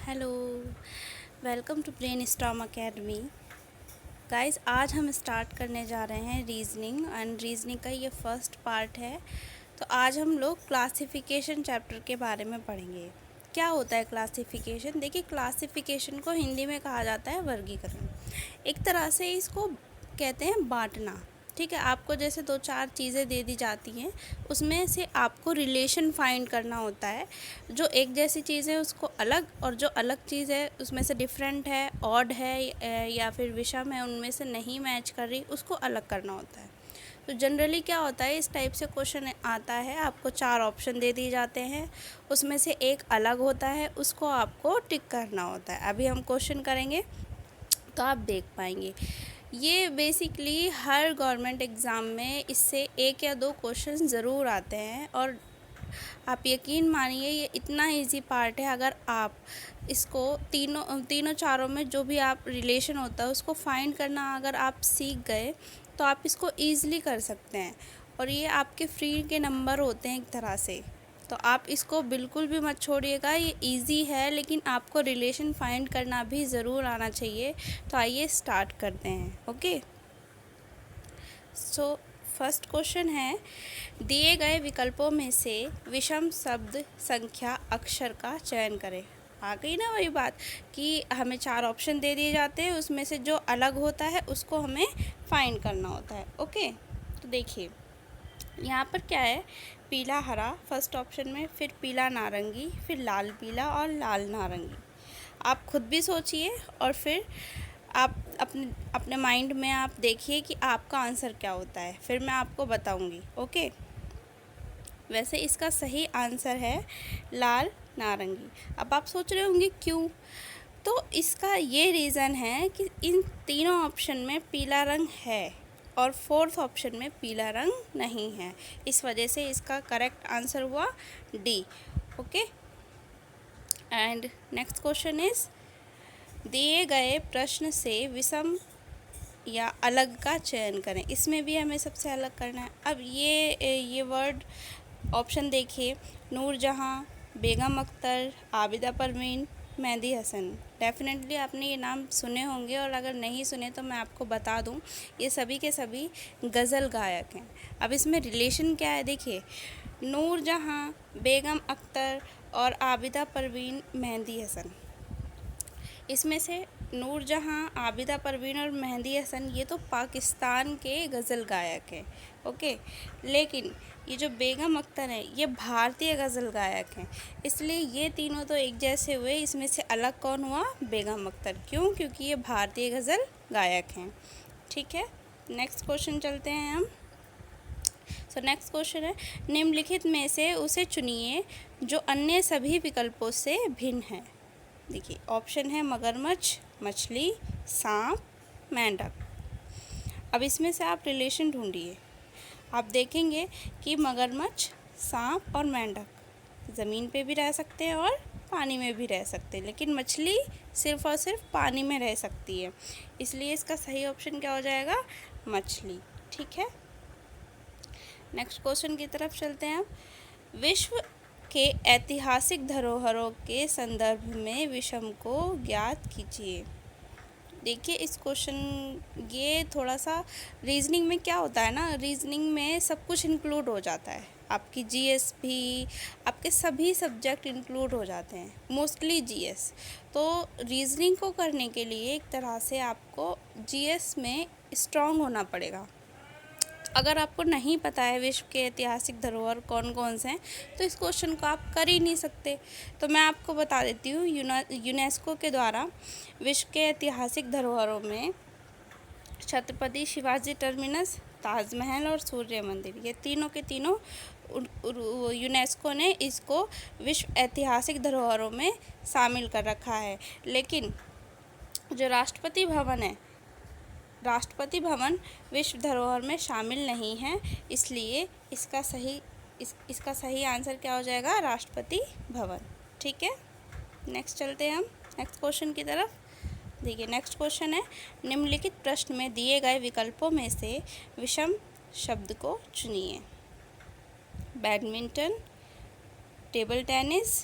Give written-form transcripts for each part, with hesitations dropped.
Hello, welcome to brainstorm academy. Guys, आज हम start करने जा रहे हैं रीजनिंग एंड रीजनिंग का ये फर्स्ट पार्ट है। तो आज हम लोग क्लासिफिकेशन चैप्टर के बारे में पढ़ेंगे। क्या होता है क्लासिफिकेशन? देखिए, क्लासिफिकेशन को हिंदी में कहा जाता है वर्गीकरण। एक तरह से इसको कहते हैं बांटना। ठीक है, आपको जैसे दो चार चीज़ें दे दी जाती हैं, उसमें से आपको रिलेशन फाइंड करना होता है। जो एक जैसी चीज़ है उसको अलग, और जो अलग चीज़ है उसमें से डिफरेंट है, ऑड है या फिर विषम है, उनमें से नहीं मैच कर रही, उसको अलग करना होता है। तो जनरली क्या होता है, इस टाइप से क्वेश्चन आता है, आपको चार ऑप्शन दे दिए जाते हैं, उसमें से एक अलग होता है, उसको आपको टिक करना होता है। अभी हम क्वेश्चन करेंगे तो आप देख पाएंगे। ये बेसिकली हर गवर्नमेंट एग्ज़ाम में इससे एक या दो क्वेश्चन ज़रूर आते हैं, और आप यकीन मानिए ये इतना इजी पार्ट है। अगर आप इसको तीनों चारों में जो भी आप रिलेशन होता है उसको फाइंड करना अगर आप सीख गए तो आप इसको ईज़िली कर सकते हैं, और ये आपके फ्री के नंबर होते हैं एक तरह से। तो आप इसको बिल्कुल भी मत छोड़िएगा, ये इजी है, लेकिन आपको रिलेशन फाइंड करना भी ज़रूर आना चाहिए। तो आइए स्टार्ट करते हैं। ओके, सो फर्स्ट क्वेश्चन है, दिए गए विकल्पों में से विषम शब्द संख्या अक्षर का चयन करें। आ गई ना वही बात कि हमें चार ऑप्शन दे दिए जाते हैं, उसमें से जो अलग होता है उसको हमें फाइंड करना होता है। ओके, तो देखिए यहाँ पर क्या है, पीला हरा फर्स्ट ऑप्शन में, फिर पीला नारंगी, फिर लाल पीला और लाल नारंगी। आप खुद भी सोचिए और फिर आप अपने अपने माइंड में आप देखिए कि आपका आंसर क्या होता है, फिर मैं आपको बताऊंगी। ओके, वैसे इसका सही आंसर है लाल नारंगी। अब आप सोच रहे होंगे क्यों? तो इसका ये रीज़न है कि इन तीनों ऑप्शन में पीला रंग है और फोर्थ ऑप्शन में पीला रंग नहीं है, इस वजह से इसका करेक्ट आंसर हुआ D. Okay, and next question is, दिए गए प्रश्न से विषम या अलग का चयन करें। इसमें भी हमें सबसे अलग करना है। अब ये वर्ड ऑप्शन देखिए, नूरजहां, बेगम अख्तर, आबिदा परवीन, मेहंदी हसन। डेफिनेटली आपने ये नाम सुने होंगे, और अगर नहीं सुने तो मैं आपको बता दूं, ये सभी के सभी गज़ल गायक हैं। अब इसमें रिलेशन क्या है, देखिए, नूरजहां, बेगम अख्तर और आबिदा परवीन, मेहंदी हसन, इसमें से नूरजहां, आबिदा परवीन और मेहंदी हसन ये तो पाकिस्तान के गज़ल गायक हैं। ओके, लेकिन ये जो बेगम अख्तर हैं ये भारतीय गज़ल गायक हैं, इसलिए ये तीनों तो एक जैसे हुए। इसमें से अलग कौन हुआ? बेगम अख्तर। क्यों? क्योंकि ये भारतीय गज़ल गायक हैं। ठीक है, नेक्स्ट क्वेश्चन चलते हैं हम। सो नेक्स्ट क्वेश्चन है, निम्नलिखित में से उसे चुनिए जो अन्य सभी विकल्पों से भिन्न है। देखिए, ऑप्शन है मगरमच्छ, मछली, सांप, मेंढक। अब इसमें से आप रिलेशन ढूंढिए। आप देखेंगे कि मगरमच्छ, सांप और मेंढक ज़मीन पे भी रह सकते हैं और पानी में भी रह सकते हैं, लेकिन मछली सिर्फ और सिर्फ पानी में रह सकती है, इसलिए इसका सही ऑप्शन क्या हो जाएगा? मछली। ठीक है, नेक्स्ट क्वेश्चन की तरफ चलते हैं। विश्व के ऐतिहासिक धरोहरों के संदर्भ में विषम को ज्ञात कीजिए। देखिए, इस क्वेश्चन ये थोड़ा सा रीजनिंग में क्या होता है ना, रीजनिंग में सब कुछ इंक्लूड हो जाता है, आपकी जीएस भी, आपके सभी सब्जेक्ट इंक्लूड हो जाते हैं, मोस्टली जीएस। तो रीजनिंग को करने के लिए एक तरह से आपको जीएस में स्ट्रांग होना पड़ेगा। अगर आपको नहीं पता है विश्व के ऐतिहासिक धरोहर कौन कौन से हैं, तो इस क्वेश्चन को आप कर ही नहीं सकते। तो मैं आपको बता देती हूँ, यूनेस्को के द्वारा विश्व के ऐतिहासिक धरोहरों में छत्रपति शिवाजी टर्मिनस, ताजमहल और सूर्य मंदिर, ये तीनों के तीनों यूनेस्को ने इसको विश्व ऐतिहासिक धरोहरों में शामिल कर रखा है। लेकिन जो राष्ट्रपति भवन है, राष्ट्रपति भवन विश्व धरोहर में शामिल नहीं है, इसलिए इसका सही आंसर क्या हो जाएगा? राष्ट्रपति भवन। ठीक है, नेक्स्ट चलते हैं हम नेक्स्ट क्वेश्चन की तरफ। देखिए, नेक्स्ट क्वेश्चन है, निम्नलिखित प्रश्न में दिए गए विकल्पों में से विषम शब्द को चुनिए। Badminton, table tennis,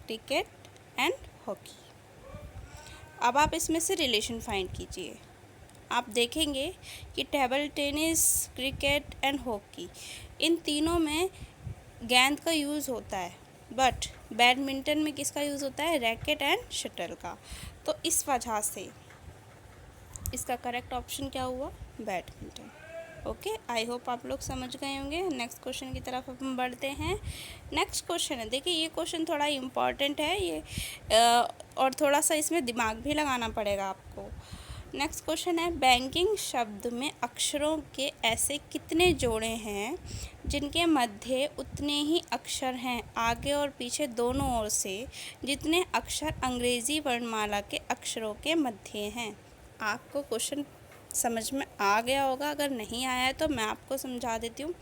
cricket and hockey. अब आप इसमें से रिलेशन फाइंड कीजिए। आप देखेंगे कि table tennis, cricket and hockey, इन तीनों में गेंद का यूज़ होता है, बट बैडमिंटन में किसका यूज़ होता है? रैकेट एंड शटल का। तो इस वजह से इसका करेक्ट ऑप्शन क्या हुआ? बैडमिंटन। ओके, आई होप आप लोग समझ गए होंगे। नेक्स्ट क्वेश्चन की तरफ हम बढ़ते हैं। नेक्स्ट क्वेश्चन है, देखिए ये क्वेश्चन थोड़ा इम्पॉर्टेंट है ये, और थोड़ा सा इसमें दिमाग भी लगाना पड़ेगा आपको। नेक्स्ट क्वेश्चन है, बैंकिंग शब्द में अक्षरों के ऐसे कितने जोड़े हैं जिनके मध्य उतने ही अक्षर हैं आगे और पीछे दोनों ओर से जितने अक्षर अंग्रेजी वर्णमाला के अक्षरों के मध्य हैं? आपको क्वेश्चन समझ में आ गया होगा, अगर नहीं आया है तो मैं आपको समझा देती हूँ।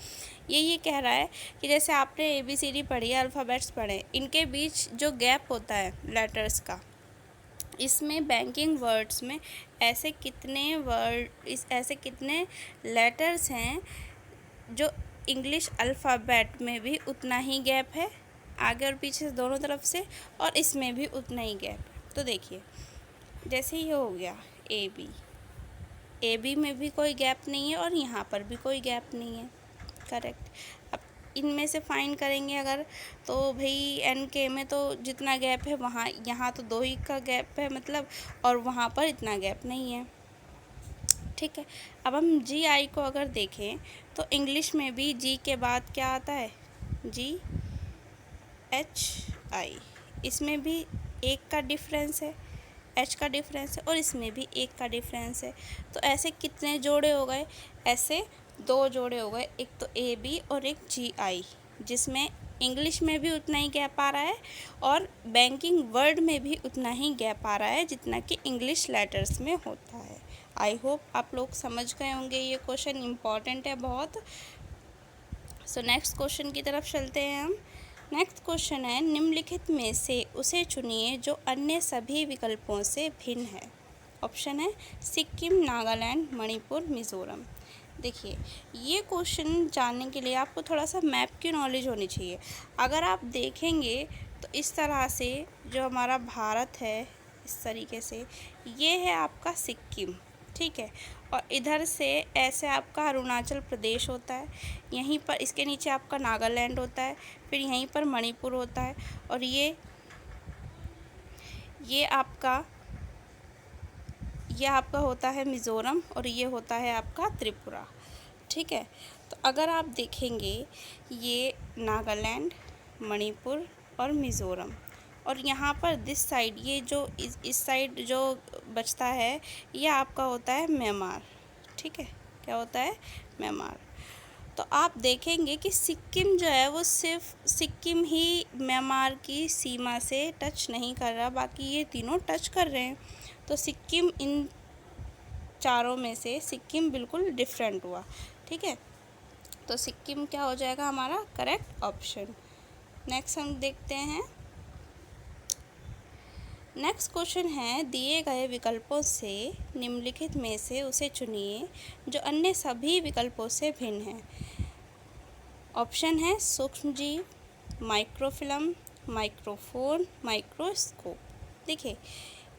ये कह रहा है कि जैसे आपने ABCD पढ़ी है, अल्फ़ाबेट्स पढ़े, इनके बीच जो गैप होता है लेटर्स का, इसमें बैंकिंग वर्ड्स में ऐसे कितने लेटर्स हैं जो इंग्लिश अल्फ़ाबेट में भी उतना ही गैप है आगे और पीछे दोनों तरफ से, और इसमें भी उतना ही गैप है। तो देखिए, जैसे ये हो गया AB में भी कोई गैप नहीं है और यहाँ पर भी कोई गैप नहीं है, करेक्ट। अब इनमें से फाइंड करेंगे अगर, तो भाई NK में तो जितना गैप है वहाँ, यहाँ तो 2 ही का गैप है मतलब, और वहाँ पर इतना गैप नहीं है, ठीक है। अब हम GI को अगर देखें तो इंग्लिश में भी G के बाद क्या आता है? GHI, इसमें भी 1 का डिफरेंस है, H का डिफरेंस है, और इसमें भी 1 का डिफरेंस है। तो ऐसे कितने जोड़े हो गए? ऐसे 2 जोड़े हो गए, एक तो AB और एक GI, जिसमें इंग्लिश में भी उतना ही गैप आ रहा है और बैंकिंग वर्ड में भी उतना ही गैप आ रहा है जितना कि इंग्लिश लेटर्स में होता है। आई होप आप लोग समझ गए होंगे, ये क्वेश्चन इम्पॉर्टेंट है बहुत। सो नेक्स्ट क्वेश्चन की तरफ चलते हैं हम। नेक्स्ट क्वेश्चन है, निम्नलिखित में से उसे चुनिए जो अन्य सभी विकल्पों से भिन्न है। ऑप्शन है सिक्किम, नागालैंड, मणिपुर, मिज़ोरम। देखिए, ये क्वेश्चन जानने के लिए आपको थोड़ा सा मैप की नॉलेज होनी चाहिए। अगर आप देखेंगे तो इस तरह से जो हमारा भारत है, इस तरीके से ये है आपका सिक्किम, ठीक है, और इधर से ऐसे आपका अरुणाचल प्रदेश होता है, यहीं पर इसके नीचे आपका नागालैंड होता है, फिर यहीं पर मणिपुर होता है, और ये आपका होता है मिज़ोरम, और ये होता है आपका त्रिपुरा, ठीक है। तो अगर आप देखेंगे ये नागालैंड, मणिपुर और मिज़ोरम, और यहाँ पर दिस साइड ये जो इस साइड जो बचता है ये आपका होता है म्यांमार, ठीक है। क्या होता है? म्यांमार। तो आप देखेंगे कि सिक्किम जो है वो सिर्फ सिक्किम ही म्यांमार की सीमा से टच नहीं कर रहा, बाकी ये तीनों टच कर रहे हैं। तो सिक्किम, इन चारों में से सिक्किम बिल्कुल डिफरेंट हुआ, ठीक है। तो सिक्किम क्या हो जाएगा हमारा करेक्ट ऑप्शन। नेक्स्ट हम देखते हैं। नेक्स्ट क्वेश्चन है, दिए गए विकल्पों से निम्नलिखित में से उसे चुनिए जो अन्य सभी विकल्पों से भिन्न है। ऑप्शन है सूक्ष्मजीव, माइक्रोफिल्म, माइक्रोफोन, माइक्रोस्कोप। देखिए,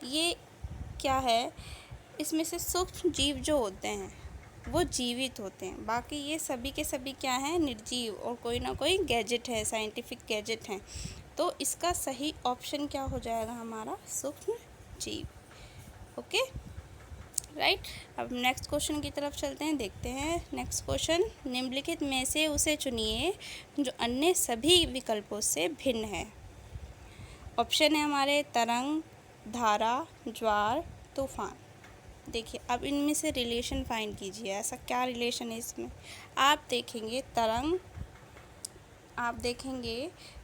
ये क्या है, इसमें से सूक्ष्म जीव जो होते हैं वो जीवित होते हैं, बाकी ये सभी के सभी क्या हैं? निर्जीव, और कोई ना कोई गैजेट है, साइंटिफिक गैजेट हैं। तो इसका सही ऑप्शन क्या हो जाएगा हमारा? सूक्ष्म जीव। Okay, right. अब नेक्स्ट क्वेश्चन की तरफ चलते हैं, देखते हैं नेक्स्ट क्वेश्चन। निम्नलिखित में से उसे चुनिए जो अन्य सभी विकल्पों से भिन्न है। ऑप्शन है हमारे तरंग, धारा, ज्वार, तूफान। देखिए, अब इनमें से रिलेशन फाइंड कीजिए, ऐसा क्या रिलेशन है इसमें। आप देखेंगे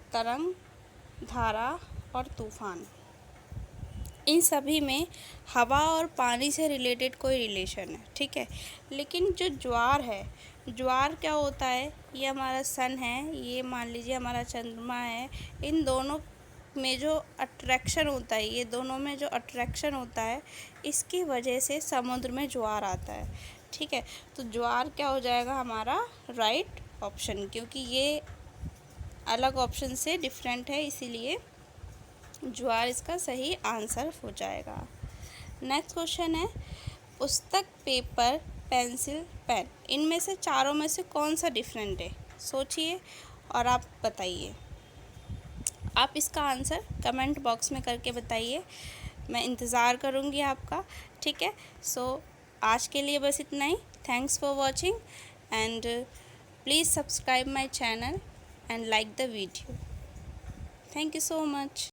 तरंग, धारा और तूफान, इन सभी में हवा और पानी से रिलेटेड कोई रिलेशन है, ठीक है। लेकिन जो ज्वार है, ज्वार क्या होता है? ये हमारा सन है, ये मान लीजिए हमारा चंद्रमा है, इन दोनों में जो अट्रैक्शन होता है, ये दोनों में जो अट्रैक्शन होता है, इसकी वजह से समुद्र में ज्वार आता है, ठीक है। तो ज्वार क्या हो जाएगा हमारा राइट ऑप्शन, क्योंकि ये अलग ऑप्शन से डिफरेंट है, इसीलिए ज्वार इसका सही आंसर हो जाएगा। नेक्स्ट क्वेश्चन है पुस्तक, पेपर, पेंसिल, पेन, इनमें से चारों में से कौन सा डिफरेंट है? सोचिए और आप बताइए। आप इसका आंसर कमेंट बॉक्स में करके बताइए, मैं इंतज़ार करूँगी आपका। ठीक है, सो आज के लिए बस इतना ही। Thanks for watching and please subscribe my channel and like the video. Thank you so much.